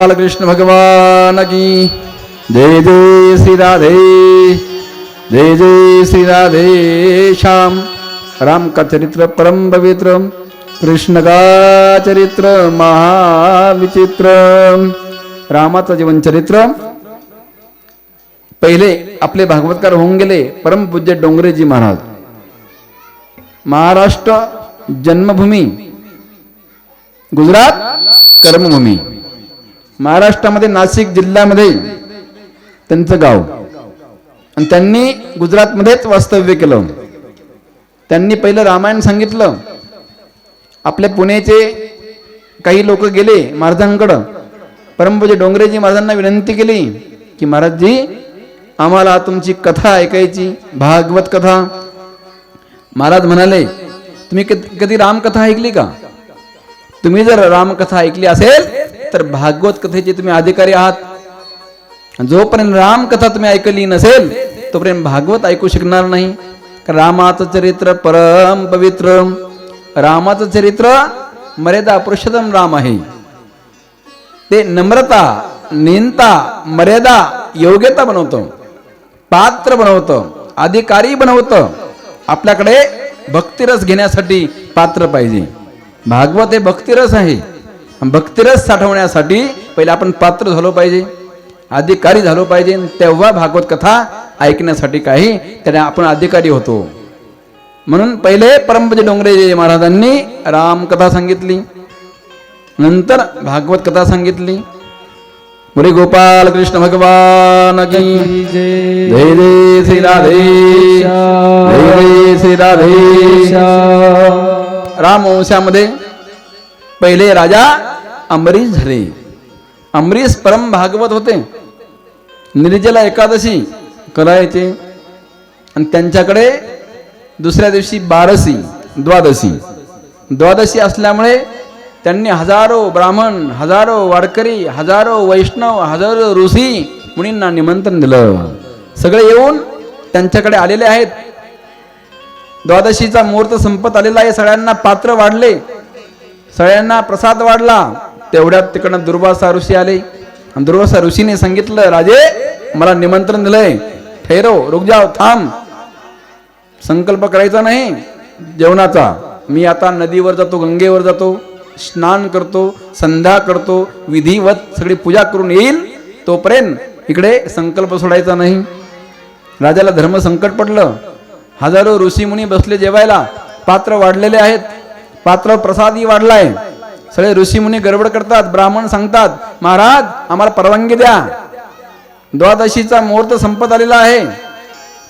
कृष्ण भगवान की जय जय श्री राधे, जय जय श्री राधे श्याम। राम का चरित्र परम पवित्र, कृष्ण का चरित्र महाविचित्र। रामाचं जीवन चरित्र पहिले आपले भागवतकार होऊन गेले परम पूज्य डोंगरेजी महाराज। महाराष्ट्र जन्मभूमी, गुजरात कर्मभूमी। महाराष्ट्रामध्ये नाशिक जिल्ह्यामध्ये त्यांचं गाव, आणि त्यांनी गुजरातमध्येच वास्तव्य केलं। त्यांनी पहिलं रामायण सांगितलं। आपले पुण्याचे काही लोक गेले महाराजांकडं, परमपूज्य डोंगरेजी महाराजांना विनंती केली की महाराजजी आम्हाला तुमची कथा ऐकायची, भागवत कथा। महाराज म्हणाले तुम्ही कधी रामकथा ऐकली का? तुम्ही जर रामकथा ऐकली असेल तर भागवत कथेचे तुम्ही अधिकारी आहात। जोपर्यंत रामकथा तुम्ही ऐकली नसेल तोपर्यंत भागवत ऐकू शकणार नाही। रामाचं चरित्र परम पवित्र, रामाचं चरित्र मर्यादा पुरुषोत्तम राम आहे। ते नम्रता, नीनता, मर्यादा, योग्यता बनवतं, पात्र बनवतं, अधिकारी बनवतं। आपल्याकडे भक्तिरस घेण्यासाठी पात्र पाहिजे। भागवत हे भक्तिरस आहे। भक्तिरस साठवण्यासाठी पहिले आपण पात्र झालो पाहिजे, अधिकारी झालो पाहिजे, तेव्हा भागवत कथा ऐकण्यासाठी काही त्याने आपण अधिकारी होतो। म्हणून पहिले परमपूज्य डोंगरेजी महाराजांनी रामकथा सांगितली, नंतर भागवत कथा सांगितली। मुरे गोपाल कृष्ण भगवान की जय, जय जय श्री राधे, जय जय श्री राधे। रामवंशामध्ये पहिले राजा अंबरीश झाले। अंबरीश परम भागवत होते। निर्जला एकादशी करायचे, आणि त्यांच्याकडे दुसऱ्या दिवशी बारसी, द्वादशी असल्यामुळे त्यांनी हजारो ब्राह्मण, हजारो वारकरी, हजारो वैष्णव, हजारो ऋषी मुनींना निमंत्रण दिलं। सगळे येऊन त्यांच्याकडे आलेले आहेत। द्वादशीचा मुहूर्त संपत आलेला आहे। सगळ्यांना पात्र वाढले, सगळ्यांना प्रसाद वाढला। तेवढ्यात तिकडनं दुर्वासा ऋषी आले, आणि दुर्वासा ऋषीने सांगितलं राजे मला निमंत्रण दिलंय, ठेरो, रुक जाओ, थांब, संकल्प करायचा नाही जेवणाचा। मी आता नदीवर जातो, गंगेवर जातो, स्नान करतो, संध्या करतो, विधिवत सगळी पूजा करून येईल, तोपर्यंत इकडे संकल्प सोडायचा नाही। राजाला धर्म संकट पडलं। हजारो ऋषीमुनी बसले जेवायला, पात्र वाढलेले आहेत, पात्र प्रसादही वाढलाय। सगळे ऋषीमुनी गडबड करतात, ब्राह्मण सांगतात महाराज आम्हाला परवानगी द्या, द्वादशीचा मुहूर्त संपत आलेला आहे,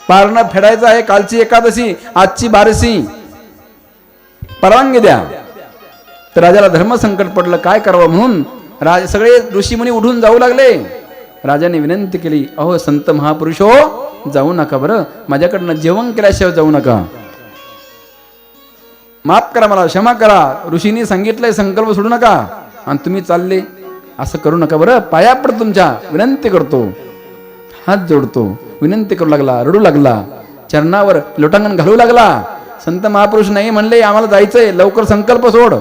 पारणं फेडायचं आहे, कालची एकादशी, आजची बारसी, परवानगी द्या। तर राजाला धर्म संकट पडलं, काय करावं म्हणून सगळे ऋषीमुनी उठून जाऊ लागले। राजाने विनंती केली, अहो संत महापुरुष हो, जाऊ नका बरं, माझ्याकडनं जेवण केल्याशिवाय जाऊ नका, माफ करा, मला क्षमा करा। ऋषींनी सांगितलंय संकल्प सोडू नका, आणि तुम्ही चालले, असं करू नका बरं, पाया पड तुमच्या, विनंती करतो, हात जोडतो, विनंती करू लागला, रडू लागला, चरणावर लोटांगण घालू लागला। संत महापुरुष नाही म्हणले आम्हाला जायचंय, लवकर संकल्प सोड।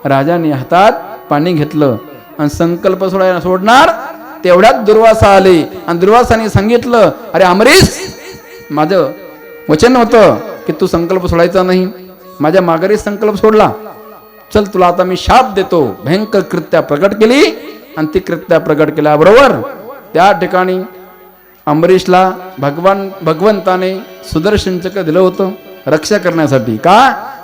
राजाने हातात पाणी घेतलं आणि संकल्प सोडणार तेवढ्यात दुर्वासा आले, आणि दुर्वासाने सांगितलं अरे अमरीश, माझं वचन होतं की तू संकल्प सोडायचा नाही, माझ्या माघारी संकल्प सोडला, चल तुला आता मी शाप देतो। भयंकर कृत्या प्रगट केली, आणि ती कृत्या प्रगट केल्याबरोबर त्या ठिकाणी अंबरीशला भगवंताने सुदर्शन चक्र दिलं होतं रक्षा करण्यासाठी। का?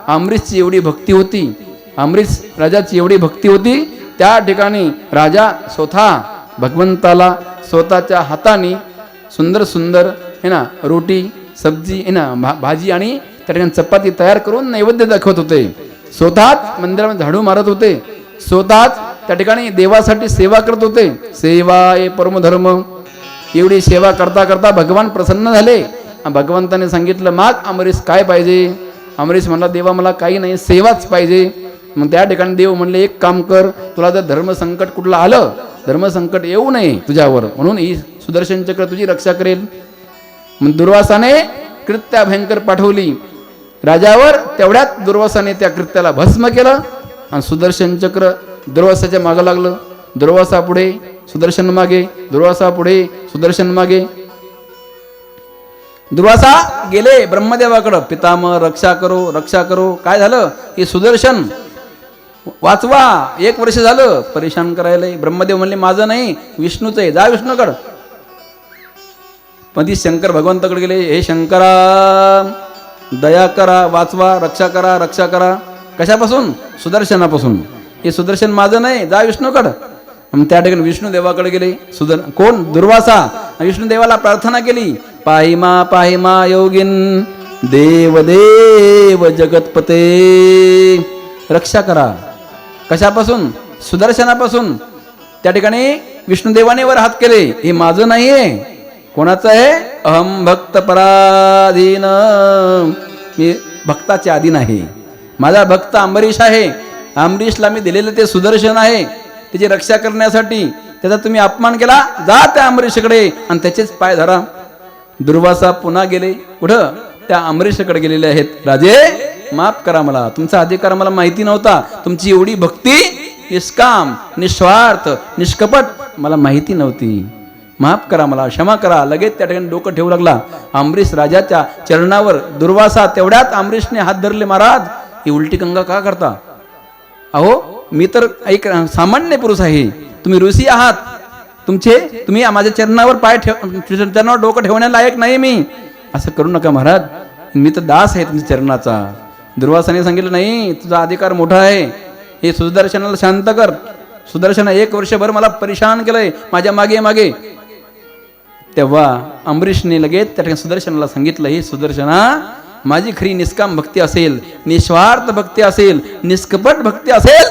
अंबरीशची एवढी भक्ती होती, अंबरीश राजाची एवढी भक्ती होती। त्या ठिकाणी राजा स्वतः भगवंताला स्वतःच्या हाताने सुंदर सुंदर है ना रोटी, सब्जी है ना, भाजी आणि त्या ठिकाणी चपाती तयार करून नैवेद्य दाखवत होते। स्वतःच मंदिरामध्ये झाडू मारत होते, स्वतःच त्या ठिकाणी देवासाठी सेवा करत होते। सेवा हे परमधर्म। एवढी सेवा करता करता भगवान प्रसन्न झाले। भगवंताने सांगितलं माग अमरीश काय पाहिजे? अमरीश म्हणला देवा मला काही नाही, सेवाच पाहिजे। मग त्या ठिकाणी देव म्हणले एक काम कर, तुला जर धर्मसंकट कुठलं आलं, धर्मसंकट येऊ नये तुझ्यावर, म्हणून ही सुदर्शन चक्र तुझी रक्षा करेल। मग दुर्वासाने कृत्या भयंकर पाठवली राजावर, तेवढ्यात दुर्वासाने त्या कृत्याला भस्म केलं, आणि सुदर्शन चक्र दुर्वासाच्या मागं लागलं। दुर्वासा पुढे सुदर्शन मागे, दुर्वासा पुढे सुदर्शन मागे. दुर्वासा गेले ब्रह्मदेवाकडं, पितामह रक्षा करो रक्षा करो. काय झालं? हे सुदर्शन वाचवा, 1 वर्ष झालं परेशान करायला. ब्रह्मदेव म्हणले माझं नाही, विष्णूचं आहे, जा विष्णूकडं. पण ती शंकर भगवंताकडे गेले, हे शंकरा दया करा, वाचवा, रक्षा करा रक्षा करा. कशापासून? सुदर्शनापासून. हे सुदर्शन माझं नाही, जा विष्णूकडं. त्या ठिकाणी विष्णुदेवाकडे गेले. कोण? दुर्वासा. विष्णुदेवाला प्रार्थना केली, पाहिमा योगिन देव देव जगतपते, रक्षा करा. कशापासून? सुदर्शनापासून. त्या ठिकाणी विष्णुदेवाने वर हात केले, हे माझं नाहीये, कोणाचं आहे? अहम भक्त पराधीन, मी भक्ताचे अधीन आहे. माझा भक्त अंबरीश आहे. अंबरीशला मी दिलेलं ते सुदर्शन आहे, त्याची रक्षा करण्यासाठी. त्याचा तुम्ही अपमान केला, जा त्या अंबरीशकडे आणि त्याचेच पाय धरा. दुर्वासा पुन्हा गेले. कुठं? त्या अंबरीशकडे गेलेले आहेत. राजे माफ करा, मला तुमचा अधिकार मला माहिती नव्हता. तुमची एवढी भक्ती निष्काम निस्वार्थ निष्कपट मला माहिती नव्हती. माफ करा, मला क्षमा करा. लगेच त्या ठिकाणी डोकं ठेवू लागला अंबरीश राजाच्या चरणावर. दुर्वासा तेवढ्यात अंबरीशने हात धरले, महाराज ही उलटी गंगा का करता? अहो मी तर एक सामान्य पुरुष आहे, तुम्ही ऋषी आहात. तुम्ही माझ्या चरणावर पाय चरणावर डोकं ठेवण्याला लायक नाही मी. असं करू नका महाराज, मी तर दास आहे तुमच्या चरणाचा. दुर्वासाने सांगितलं, नाही तुझा अधिकार मोठा आहे, हे सुदर्शनाला शांत कर. सुदर्शन 1 वर्षभर मला परेशान केलंय माझ्या मागे मागे. तेव्हा अंबरीशने लगेच त्या ठिकाणी सुदर्शनाला सांगितलं, हे सुदर्शना माझी खरी निष्काम भक्ती असेल, निस्वार्थ भक्ती असेल, निष्कपट भक्ती असेल,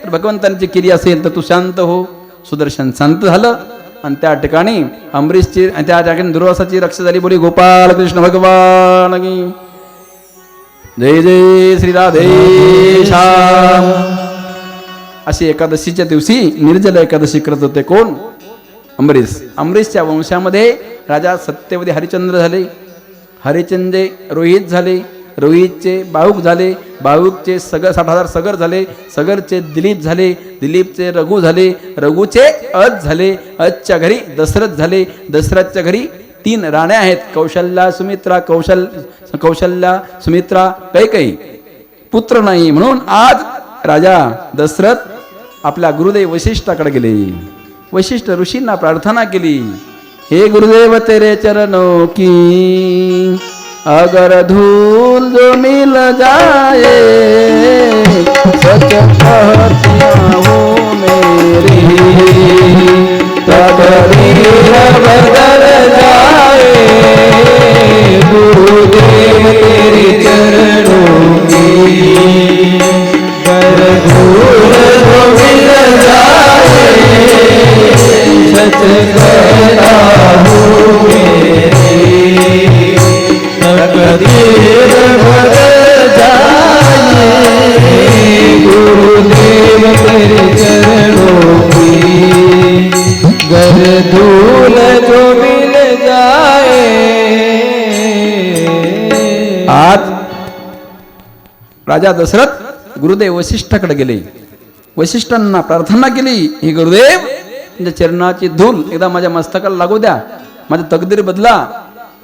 तर भगवंतांची केली असेल तर तू शांत हो. सुदर्शन शांत झालं आणि त्या ठिकाणी अंबरीशची त्या ठिकाणी दुर्वासाची रक्षा झाली. बोली गोपाल कृष्ण भगवान की जय जय श्री राधेश्याम. अशी एकादशीच्या दिवशी निर्जल एकादशी करत होते. कोण? अंबरीश. अंबरीशच्या वंशामध्ये राजा सत्यवती हरिश्चंद्र झाले. हरिश्चंद्र रोहित झाले, रोहितचे बाहुक झाले, बाहुकचे 60,000 सगर झाले, सगरचे दिलीप झाले, दिलीपचे रघु झाले, रघुचे अज झाले, अजच्या घरी दशरथ झाले, दशरथच्या घरी 3 राण्या आहेत, कौशल्या सुमित्रा, कौशल्या सुमित्रा, कैकेयी. पुत्र नाही म्हणून आज राजा दशरथ आपल्या गुरुदेव वशिष्ठाकडे गेले. वशिष्ठ ऋषींना प्रार्थना केली, हे गुरुदेव तेरे चरणों की अगर धूल जो मिल जाए, सच कहती हूँ मेरी तकदीर बदल जाए, गुरुदेव तेरे चरणों की अगर धूल जो मिल जाए, सच कहता हूँ मेरी तकदीर बदल जाए, गुरुदेव तेरे चरणों की गर धूल जो मिल जाए. आज राजा दशरथ गुरुदेव वशिष्ठाकडे गेले. वशिष्ठांना प्रार्थना केली, हे गुरुदेव तुमच्या चरणाची धूल एकदा माझ्या मस्तकाला लागू द्या, माझं तकदीर बदला,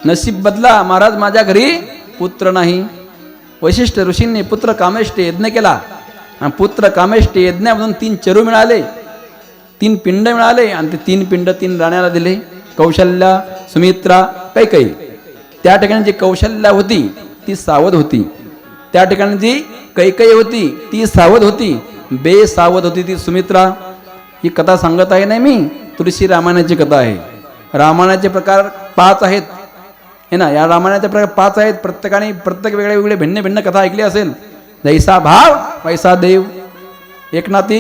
नसीब बदला. महाराज माझ्या घरी पुत्र नाही. वशिष्ठ ऋषींनी पुत्र कामेष्ट यज्ञ केला. पुत्र कामेष्ट यज्ञामधून 3 चरू मिळाले, 3 पिंड मिळाले आणि ते 3 पिंड 3 राण्याला दिले, कौशल्या सुमित्रा कैकेयी. त्या ठिकाणी जी कौशल्या होती ती सावध होती, त्या ठिकाणी जी कैकेयी होती ती सावध होती, बेसावध होती ती सुमित्रा. ही कथा सांगत आहे नाही मी, तुळशी रामायणाची कथा आहे. रामायणाचे प्रकार 5 आहेत हे ना, या रामायणाचे प्रकार 5 आहेत. प्रत्येक वेगळे वेगळे भिन्न भिन्न कथा ऐकली असेल. जैसा भाव वैसा देव. एकनाथी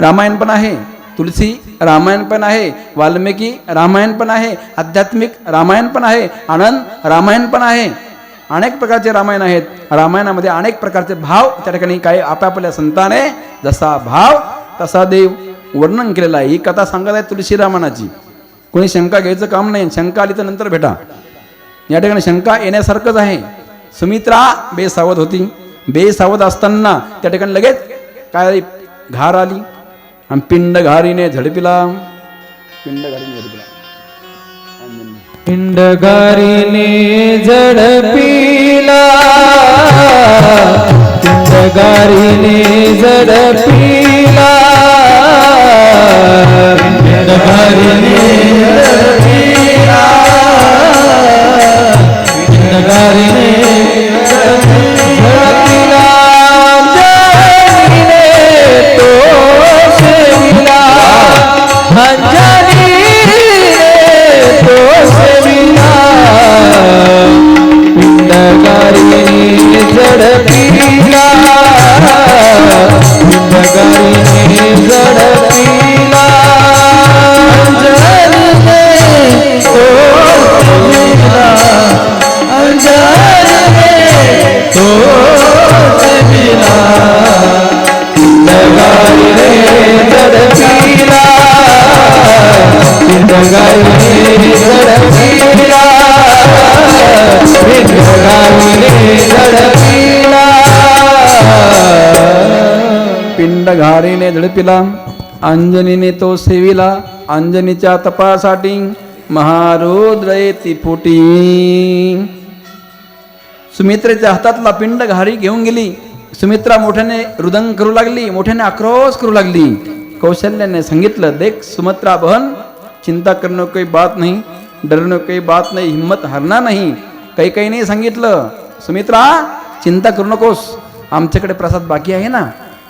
रामायण पण आहे, तुलसी रामायण पण आहे, वाल्मिकी रामायण पण आहे, आध्यात्मिक रामायण पण आहे, आनंद रामायण पण आहे. अनेक प्रकारचे रामायण आहेत. रामायणामध्ये अनेक प्रकारचे भाव त्या ठिकाणी काही आपापल्या संताने जसा भाव तसा देव वर्णन केलेलं आहे. ही कथा सांगत आहे तुळशी रामायणाची. कोणी शंका घ्यायचं काम नाही, शंका आली तर नंतर भेटा. या ठिकाणी शंका येण्यासारखंच आहे. सुमित्रा बेसावध होती. बेसावध असताना त्या ठिकाणी लगेच काय घार आली. आणि पिंड घारीने झडपिला. पिंड घारीने झडपिला. पिंडगारीने झडपिला, पिंडगारीने झडपिला, पिंडगारीने झडपिला, पिंडगारीने झडपिला, अंजनीने तो सेविला, पिंडगारीने झडपिला, पिंडगारीने झडपिला, अंजनीने तो सेविला, अंजनीने तो सेविला, पिंडगारीने झडपिला, पिंडगारीने झडपिला, पिंड घारीने झडपिला, अंजनीने तो सेविला, अंजनीच्या तपासाठी महारुद्र येती फुटी. सुमित्रेच्या हातातला पिंड घारी घेऊन गेली. सुमित्रा मोठ्याने रुदन करू लागली, मोठ्याने आक्रोश करू लागली. कौशल्याने सांगितलं, देख सुमित्रा बहन, चिंता करने कोई बात नहीं, डरने कोई बात नहीं, हिम्मत हारना नहीं. काही नाही सांगितलं, सुमित्रा चिंता करू नकोस, आमच्याकडे प्रसाद बाकी आहे ना.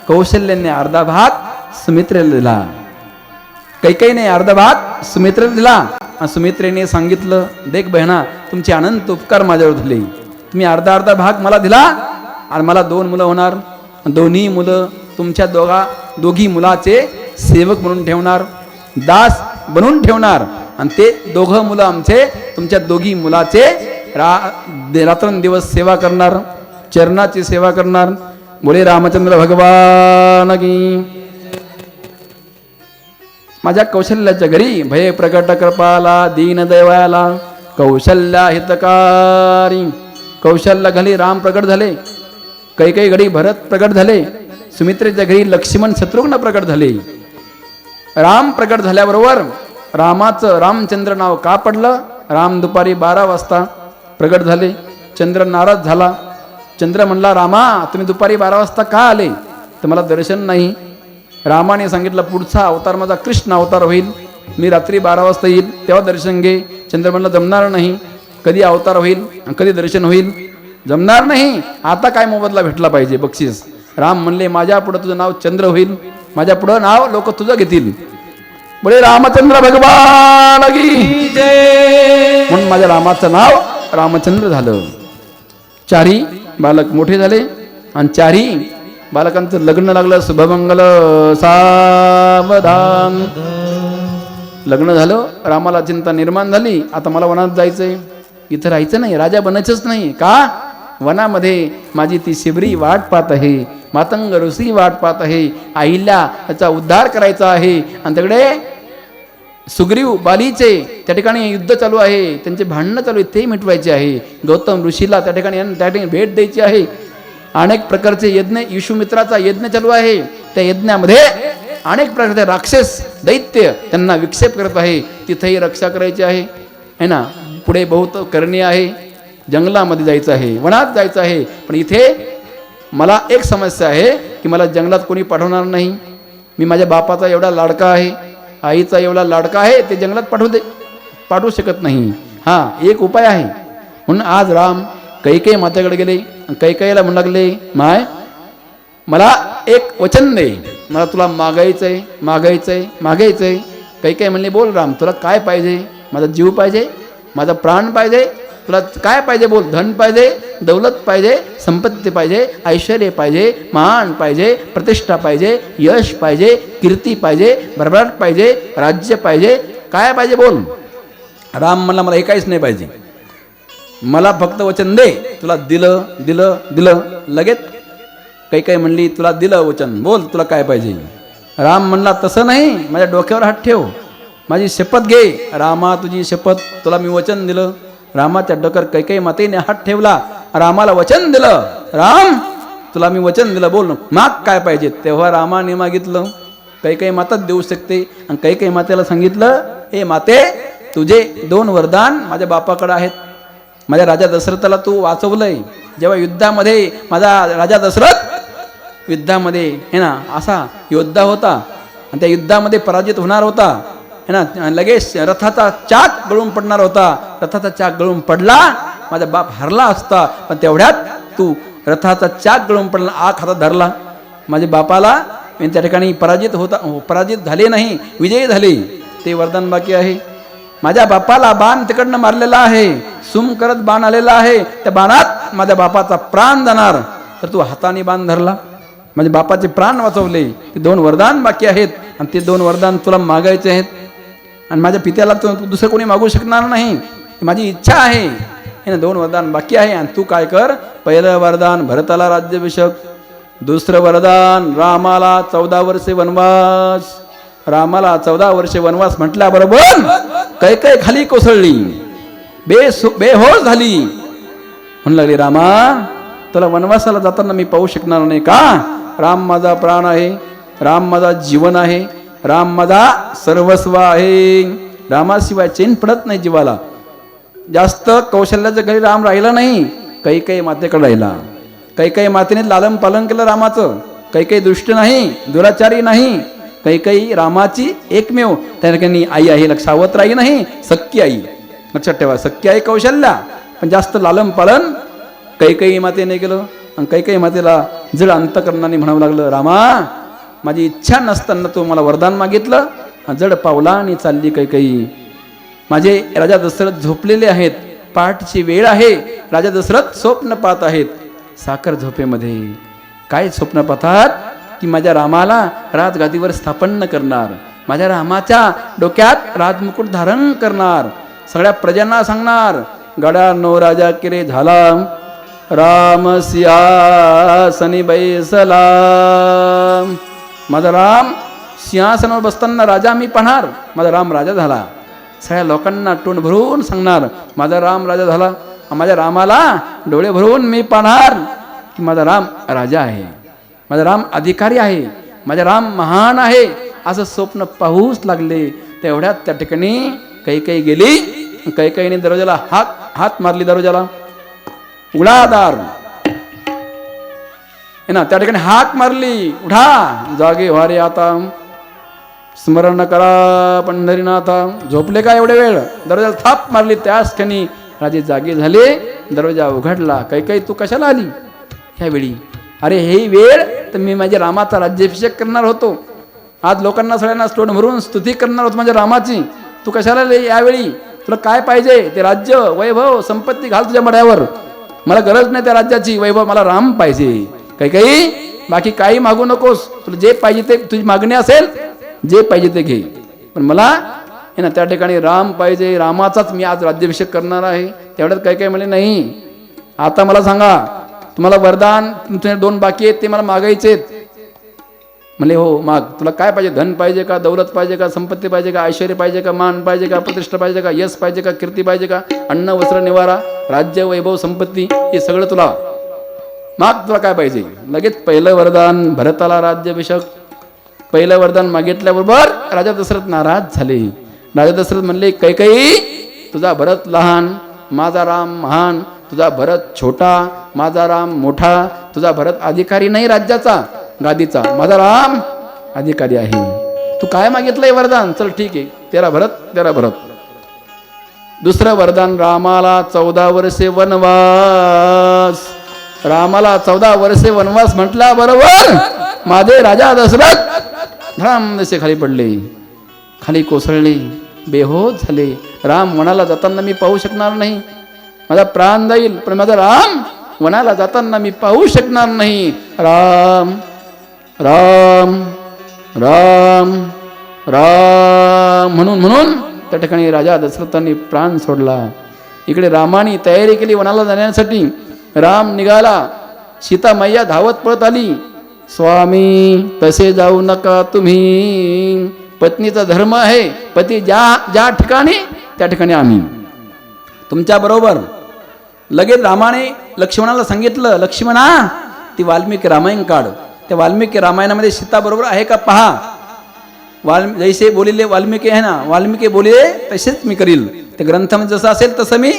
कौशल्याने अर्धा भाग सुमित्रेला दिला, काही नाही अर्धा भाग सुमित्रेला दिला. आणि सुमित्रेने सांगितलं, देख बहिणा, तुमचे अनंत उपकार माझ्यावर झाले. तुम्ही अर्धा अर्धा भाग मला दिला आणि मला 2 मुलं होणार. दोन्ही मुलं तुमच्या दोघी मुलाचे सेवक म्हणून ठेवणार, दास बनवून ठेवणार. आणि ते दोघं मुलं आमचे तुमच्या दोघी मुलाचे रात्रंदिवस सेवा करणार, चरणाची सेवा करणार. बोले रामचंद्र भगवान की. माझ्या कौशल्याच्या घरी भय प्रकट कृपाला, दीन दैवाला, कौशल्या हितकारी. कौशल्या घरी राम प्रकट झाले, काही घडी भरत प्रकट झाले, सुमित्रेच्या घरी लक्ष्मण शत्रुघ्न प्रकट झाले. राम प्रकट झाल्याबरोबर रामाचं रामचंद्र नाव का पडलं? राम दुपारी 12 वाजता प्रकट झाले. चंद्र नाराज झाला. चंद्र म्हणला, रामा तुम्ही दुपारी 12 वाजता का आले? तर मला दर्शन नाही. रामाने सांगितलं, पुढचा अवतार माझा कृष्ण अवतार होईल, मी रात्री 12 वाजता येईल, तेव्हा दर्शन घे. चंद्र म्हणला, जमणार नाही, कधी अवतार होईल कधी दर्शन होईल, जमणार नाही. आता काय मोबदला भेटला पाहिजे, बक्षीस. राम म्हणले, माझ्या पुढं तुझं नाव चंद्र होईल, माझ्या पुढं नाव लोक तुझं घेतील. बोले रामचंद्र भगवान की जय. म्हणून माझ्या रामाचं नाव रामचंद्र झालं. 4 बालक मोठे झाले आणि 4 बालकांचं लग्न लागलं. शुभमंगल सावधान. लग्न झालं. रामाला चिंता निर्माण झाली, आता मला वनात जायचंय, इथं राहायचं नाही, राजा बनायचंच नाही. का? वनामध्ये माझी ती शिबरी वाट पाहत आहे, मातंग ऋषी वाट पाहत आहे, आईला त्याचा उद्धार करायचा आहे. आणि तिकडे सुग्रीव बालीचे त्या ठिकाणी युद्ध चालू आहे, त्यांचे भांडणं चालू आहे, ते मिटवायचे आहे. गौतम ऋषीला त्या ठिकाणी भेट द्यायची आहे. अनेक प्रकारचे यज्ञ, विष्णुमित्राचा यज्ञ चालू आहे. त्या यज्ञामध्ये अनेक प्रकारचे राक्षस दैत्य त्यांना विक्षेप करत आहे, तिथेही रक्षा करायची आहे ना. पुढे बहुत करणे आहे, जंगलामध्ये जायचं आहे, वनात जायचं आहे. पण इथे मला एक समस्या आहे की मला जंगलात कोणी पाठवणार नाही. मी माझ्या बापाचा एवढा लाडका आहे, आईचा एवढा लाडका आहे, ते जंगलात पाठवू शकत नाही. हां, एक उपाय आहे. म्हणून आज राम कैकेयी मातेकडे गेले. कैकेयीला म्हणू लागले, माय मला एक वचन दे, मला तुला मागायचंय मागायचंय मागायचंय. कैकेयी म्हणले, बोल राम, तुला काय पाहिजे? माझा जीव पाहिजे, माझा प्राण पाहिजे, तुला काय पाहिजे बोल. धन पाहिजे, दौलत पाहिजे, संपत्ती पाहिजे, ऐश्वर्य पाहिजे, मान पाहिजे, प्रतिष्ठा पाहिजे, यश पाहिजे, कीर्ती पाहिजे, भरभराट पाहिजे, राज्य पाहिजे, काय पाहिजे बोल. राम म्हणला, मला हे काहीच नाही पाहिजे, मला फक्त वचन दे. तुला दिलं दिलं दिलं लगेच. कैकेयी म्हणली, तुला दिलं वचन, बोल तुला काय पाहिजे. राम म्हणला, तसं नाही, माझ्या डोक्यावर हात ठेव, माझी शपथ घे. रामा तुझी शपथ, तुला मी वचन दिलं. रामाच्या डोक्यावर कैकेयी मातेने हात ठेवला, रामाला वचन दिलं. राम तुला मी वचन दिलं, बोल माग काय पाहिजे. तेव्हा रामाने मागितलं, काही माताच देऊ शकते. आणि काही मातेला सांगितलं, हे माते, तुझे 2 वरदान माझ्या बापाकडे आहेत. माझ्या राजा दशरथाला तू वाचवलंय. जेव्हा युद्धामध्ये माझा राजा दशरथ युद्धामध्ये हे ना असा योद्धा होता आणि त्या युद्धामध्ये पराजित होणार होता है ना, लगेच रथाचा चाक गळून पडणार होता. रथाचा चाक गळून पडला, माझा बाप हरला असता. पण तेवढ्यात तू रथाचा चाक गळून पडला, आग हातात धरला. माझ्या बापाला त्या ठिकाणी पराजित झाले नाही, विजयी झाले. ते वरदान बाकी आहे. माझ्या बापाला बाण तिकडनं मारलेला आहे, सुम करत बाण आलेला आहे. त्या बाणात माझ्या बापाचा प्राण जाणार, तर तू हाताने बाण धरला, माझ्या बापाचे प्राण वाचवले. ते 2 वरदान बाकी आहेत आणि ते 2 वरदान तुला मागायचे आहेत. आणि माझ्या पित्याला तू दुसरं कोणी मागू शकणार नाही, माझी इच्छा आहे. हे ना 2 वरदान बाकी आहे. आणि तू काय कर, पहिलं वरदान भरताला राज्याभिषेक, दुसरं वरदान रामाला 14 वर्षे वनवास. रामाला 14 वर्षे वनवास म्हटल्याबरोबर कैकेयी खाली कोसळली, बेहोश झाली. म्हणू लागली, रामा, तुला वनवासाला जाताना मी पाहू शकणार नाही का? राम माझा प्राण आहे, राम माझा जीवन आहे, राम माझा सर्वस्व आहे. रामाशिवाय चैन पडत नाही जीवाला. जास्त कौशल्याच्या घरी राम राहिला नाही, कैकेयी मातेकडे राहिला. कैकेयी मातेने लालन पालन केलं रामाचं. कैकेयी दुष्ट नाही, दुराचारी नाही. कैकेयी रामाची एकमेव त्या ठिकाणी आई आहे. सावत्र आई नाही, सख्खी आई. लक्षात ठेवा, सख्खी आई कौशल्या, पण जास्त लालन पालन कैकेयी मातेने केलं. आणि कैकेयी मातेला जड अंतकरणाने म्हणावं लागलं, रामा, माझी इच्छा नसताना तू मला वरदान मागितलं. जड पावलाने चालली कैकेयी. माझे राजा दशरथ झोपलेले आहेत, पहाटची वेळ आहे. राजा दशरथ स्वप्न पाहत आहेत. साखर झोपेमध्ये काय स्वप्न पाहतात की माझ्या रामाला राजगादीवर स्थापन करणार, माझ्या रामाच्या डोक्यात राजमुकुट धारण करणार, सगळ्या प्रजांना सांगणार, गडानो राजा किरे झाला, राम सिंहासनी बैसला. माझा राम सिंहासनावर बसताना राजा मी पाहणार, माझा राम राजा झाला. सगळ्या लोकांना तोंड भरून सांगणार, माझा राम राजा झाला. माझ्या रामाला डोळे भरून मी पाहणार की माझा राम राजा आहे, माझा राम अधिकारी आहे, माझा राम महान आहे. असं स्वप्न पाहूच लागले. तेवढ्यात त्या ठिकाणी कैकेयी गेली. कैकेयीने दरवाजाला हात मारली. दरवाजाला उघडा दार है ना, त्या ठिकाणी हाक मारली, उठा, जागे व्हा रे आता, स्मरण करा पंढरीनाथा. झोपले का एवढे वेळ? दरवाजाला थाप मारली. त्याच क्षणी राजे जागे झाले. दरवाजा उघडला. कैकेयी, तू कशाला आली ह्यावेळी? अरे ही वेळ तर मी माझ्या रामाचा राज्याभिषेक करणार होतो. आज लोकांना सगळ्यांना तोंड भरून स्तुती करणार होतो माझ्या रामाची. तू कशाला आली यावेळी? तुला काय पाहिजे? ते राज्य, वैभव, संपत्ती घाल तुझ्या मड्यावर. मला गरज नाही त्या राज्याची, वैभव, मला राम पाहिजे. कैकेयी, बाकी काही मागू नकोस. तुला जे पाहिजे ते, तुझी मागणी असेल जे पाहिजे ते घे, पण मला आहे ना त्या ठिकाणी राम पाहिजे. रामाचाच मी आज राज्याभिषेक करणार आहे. तेवढ्यात कैकेयी म्हणले, नाही, आता मला सांगा, तुम्हाला वरदान तुमचे 2 बाकी आहेत, ते मला मागायचे आहेत. म्हणले, हो माग. तुला काय पाहिजे? धन पाहिजे का? दौलत पाहिजे का? संपत्ती पाहिजे का? ऐश्वर्य पाहिजे का? मान पाहिजे का? प्रतिष्ठा पाहिजे का? यश पाहिजे का? कीर्ती पाहिजे का? अन्न, वस्त्र, निवारा, राज्य, वैभव, संपत्ती, हे सगळं तुला माग. तुला काय पाहिजे? लगेच पहिलं वरदान भरताला राज्याभिषेक. पहिलं वरदान मागितल्याबरोबर राजा दशरथ नाराज झाले. राजा दशरथ म्हणले, कैकेयी, तुझा भरत लहान, माझा राम महान. तुझा भरत छोटा, माझा राम मोठा. तुझा भरत अधिकारी नाही राज्याचा, गादीचा. माझा राम अधिकारी आहे. तू काय मागितलंय वरदान? चल ठीक आहे, तेरा भरत. दुसरं वरदान, रामाला 14 वर्षे वनवास. रामाला 14 वर्षे वनवास म्हटल्या बरोबर माझे राजा दशरथ धडाम जसे खाली पडले, खाली कोसळले, बेहोश झाले. राम वनाला जाताना मी पाहू शकणार नाही, माझा प्राण जाईल, पण माझा राम वनाला जाताना मी पाहू शकणार नाही. राम राम राम राम म्हणून त्या ठिकाणी राजा दशरथांनी प्राण सोडला. इकडे रामाने तयारी केली वनाला जाण्यासाठी. राम निघाला. सीता मैया धावत पळत आली. स्वामी तसे जाऊ नका तुम्ही, पत्नीचा धर्म आहे, पती ज्या ठिकाणी त्या ठिकाणी आम्ही तुमच्या बरोबर. लगेच रामाने लक्ष्मणाला सांगितलं, लक्ष्मणा, ती वाल्मिकी रामायण काढ. त्या वाल्मिकी रामायणामध्ये सीता बरोबर आहे का पहा. जैसे बोलिले वाल्मिकी आहे ना, वाल्मिकी बोलिले तसेच मी करील. त्या ग्रंथामध्ये जसं असेल तसं मी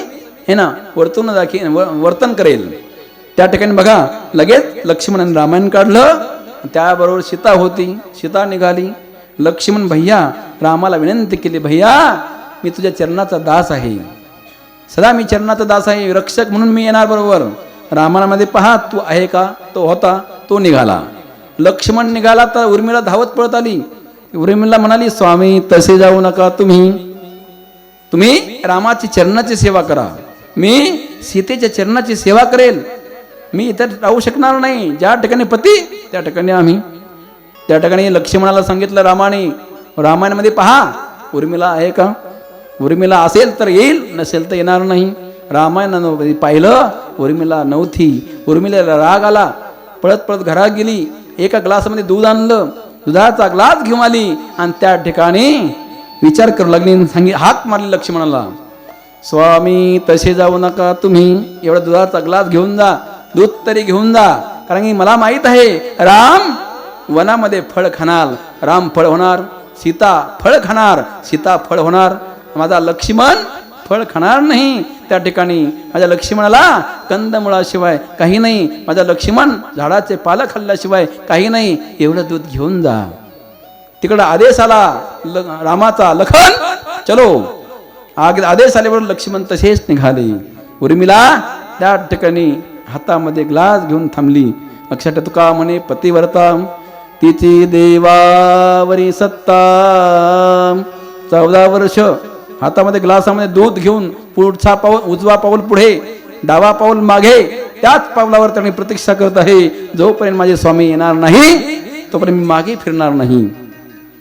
हे ना वर्तन करेल. त्या ठिकाणी बघा लगेच लक्ष्मणाने रामायण काढलं. त्याबरोबर सीता होती, सीता निघाली. लक्ष्मण भैया रामाला विनंती केली, भैया मी तुझ्या चरणाचा दास आहे, सदा मी चरणाचा दास आहे, रक्षक म्हणून मी येणार बरोबर. रामायणामध्ये पहा तू आहे का, तो होता, तो निघाला. लक्ष्मण निघाला तर उर्मिला धावत पळत आली. उर्मिला म्हणाली, स्वामी तसे जाऊ नका, तुम्ही रामाची चरणाची सेवा करा, मी सीतेच्या चरणाची सेवा करेल, मी इतर राहू शकणार नाही. ज्या ठिकाणी पती त्या ठिकाणी आम्ही. त्या ठिकाणी लक्ष्मणाला सांगितलं रामाने, रामायणामध्ये पहा उर्मिला आहे का, उर्मिला असेल तर येईल, नसेल तर येणार नाही. रामायणामध्ये पाहिलं उर्मिला नव्हती. उर्मिलेला राग आला, पळत पळत घरात गेली. एका ग्लासमध्ये दूध आणलं, दुधाचा ग्लास घेऊन आली आणि त्या ठिकाणी विचार करू लागली. हाक मारली लक्ष्मणाला, स्वामी तसे जाऊ नका, तुम्ही एवढा दुधाचा ग्लास घेऊन जा, दूध तरी घेऊन जा, कारण की मला माहित आहे राम वनामध्ये फळ खाणार, राम फळ होणार, सीता फळ खाणार, सीता फळ होणार, माझा लक्ष्मण फळ खाणार नाही. त्या ठिकाणी माझ्या लक्ष्मणाला कंदमुळाशिवाय काही नाही, माझा लक्ष्मण झाडाचे पालं खाल्ल्याशिवाय काही नाही, एवढं दूध घेऊन जा. तिकडं आदेश आला रामाचा, लखन चलो. आदेश आल्यावर लक्ष्मण तसेच निघाले. उर्मिला त्या ठिकाणी हातामध्ये ग्लास घेऊन थांबली. लक्षात तुका म्हणे पतिव्रता तिची देवावरी सत्ता. 14 वर्ष हातामध्ये ग्लासामध्ये दूध घेऊन पुढचा पाऊल, उजवा पाऊल पुढे, डावा पाऊल मागे, त्याच पावलावर त्यांनी प्रतीक्षा करत आहे. जोपर्यंत माझे स्वामी येणार नाही तोपर्यंत मी मागे फिरणार नाही.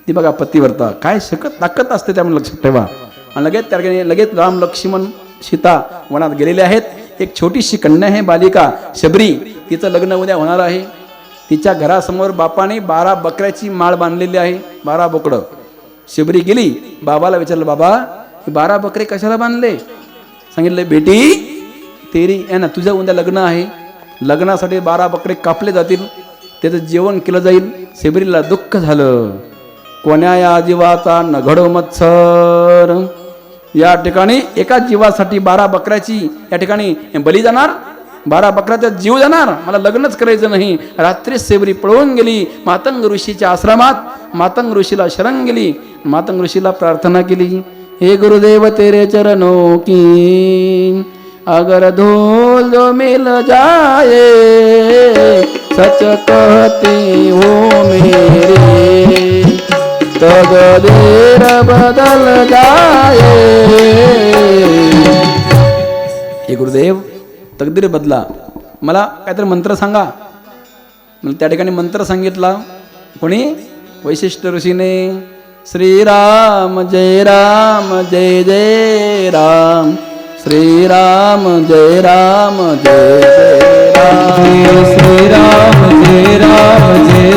ती बघा पतिव्रता काय ताकद असते, त्यामुळे लक्षात ठेवा. आणि लगेच त्या ठिकाणी लगेच राम लक्ष्मण सीता वनात गेलेले आहेत. एक छोटीशी कन्या आहे बालिका शबरी, तिचं लग्न उद्या होणार आहे. तिच्या घरासमोर बापाने 12 बकऱ्याची माळ बांधलेली आहे, 12 बोकडं. शबरी गेली, बाबाला विचारलं, बाबा हे 12 बकरे कशाला बांधले? सांगितले, बेटी तेरी आहे ना, तुझं उद्या लग्न आहे, लग्नासाठी 12 बकरे कापले जातील, त्याचं जेवण केलं जाईल. शबरीला दुःख झालं, कोण्या या जीवाचा न घडो मत्सर. या ठिकाणी एका जीवासाठी 12 बकऱ्याची या ठिकाणी बली जाणार, 12 बकऱ्याचा जीव जाणार, मला लग्नच करायचं नाही. रात्री शबरी पळून गेली मातंग ऋषीच्या आश्रमात. मातंग ऋषीला शरण गेली, मातंग ऋषीला प्रार्थना केली, हे गुरुदेव तेरे चरणों की अगर धूल जो मिल जाए सच कहती हूँ मेरी तकदीर बदल जाए. हे गुरुदेव तकदीर बदला, मला काहीतरी मंत्र सांगा. मला त्या ठिकाणी मंत्र सांगितला कोणी, वैशिष्ट ऋषीने. श्रीराम जय राम जय जय राम, श्रीराम जय राम जय जय राम, श्रीराम जय राम जय